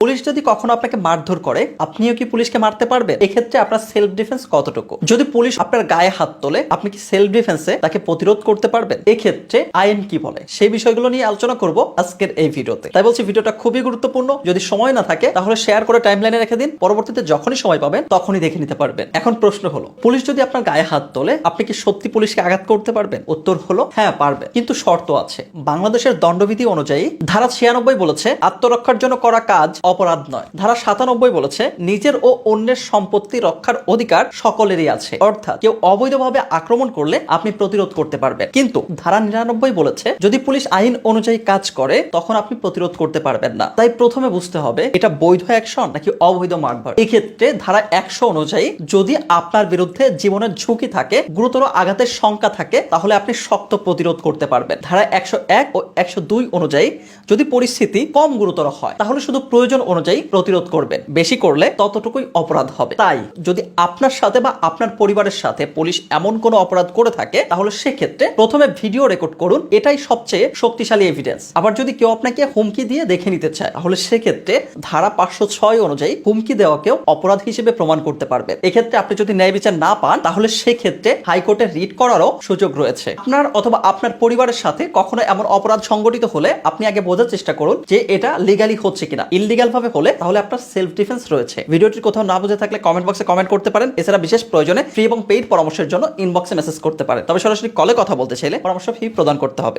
Police যদি কখনো আপনাকে মারধর করে, আপনিও কি পুলিশকে মারতে পারবেন? এক্ষেত্রে আপনার সেলফ ডিফেন্স কতটুকু? যদি পুলিশ আপনার গায়ে হাত তোলে, আপনি কি সেলফ ডিফেন্সে তাকে প্রতিরোধ করতে পারবেন? এক্ষেত্রে আইন কি বলে, সেই বিষয়গুলো নিয়ে আলোচনা করব আজকের এই ভিডিওতে। তাই বলছি ভিডিওটা খুবই গুরুত্বপূর্ণ। যদি সময় না থাকে তাহলে শেয়ার করে টাইমলাইনে রেখে দিন, পরবর্তীতে যখনই সময় পাবেন তখনই দেখে নিতে পারবেন। এখন প্রশ্ন হলো, পুলিশ যদি আপনার গায়ে হাত তোলে, আপনি কি সত্যি পুলিশকে আঘাত করতে পারবেন? উত্তর হলো হ্যাঁ, পারবেন, কিন্তু শর্ত আছে। বাংলাদেশের দণ্ডবিধি অনুযায়ী ধারা 96 বলেছে আত্মরক্ষার জন্য করা কাজ অপরাধ নয়। ধারা 97 বলেছে নিজের ও অন্যের সম্পত্তি রক্ষার অধিকার সকলেরই আছে, অর্থাৎ কেউ অবৈধভাবে আক্রমণ করলে আপনি প্রতিরোধ করতে পারবেন। কিন্তু ধারা 99 বলেছে যদি পুলিশ আইন অনুযায়ী কাজ করে তখন আপনি প্রতিরোধ করতে পারবেন না। তাই প্রথমে বুঝতে হবে এটা বৈধ অ্যাকশন নাকি অবৈধ মারধর। এক্ষেত্রে ধারা 100 অনুযায়ী যদি আপনার বিরুদ্ধে জীবনের ঝুঁকি থাকে, গুরুতর আঘাতের শঙ্কা থাকে, তাহলে আপনি শক্ত প্রতিরোধ করতে পারবেন। ধারা 101 ও 102 অনুযায়ী যদি পরিস্থিতি কম গুরুতর হয় তাহলে শুধু প্রয়োজন অনুযায়ী প্রতিরোধ করবেন, বেশি করলে ততটুকুই অপরাধ হবে। তাই যদি আপনার সাথে বা আপনার পরিবারের সাথে পুলিশ এমন কোনো অপরাধ করে থাকে তাহলে সেক্ষেত্রে প্রথমে ভিডিও রেকর্ড করুন, এটাই সবচেয়ে শক্তিশালী এভিডেন্স। আবার যদি কেউ আপনাকে হুমকি দিয়ে দেখে নিতে চায় তাহলে সেক্ষেত্রে ধারা 506 অনুযায়ী হুমকি দেওয়াকেও অপরাধ হিসেবে প্রমাণ করতে পারবেন। এক্ষেত্রে আপনি যদি ন্যায় বিচার না পান তাহলে সেক্ষেত্রে হাইকোর্টে রিট করারও সুযোগ রয়েছে। আপনার অথবা আপনার পরিবারের সাথে কখনো এমন অপরাধ সংগঠিত হলে আপনি আগে বোঝার চেষ্টা করুন যে এটা লিগালি হচ্ছে কিনা। ইললিগাল ভাবে হলে তাহলে আপনার সেলফ ডিফেন্স রয়েছে। ভিডিওটির কোথাও না বুঝে থাকলে কমেন্ট বক্সে কমেন্ট করতে পারেন। এছাড়া বিশেষ প্রয়োজনে ফ্রি এবং পেইড পরামর্শের জন্য ইনবক্সে মেসেজ করতে পারেন। তবে সরাসরি কলে কথা বলতে চাইলে পরামর্শ ফি প্রদান করতে হবে।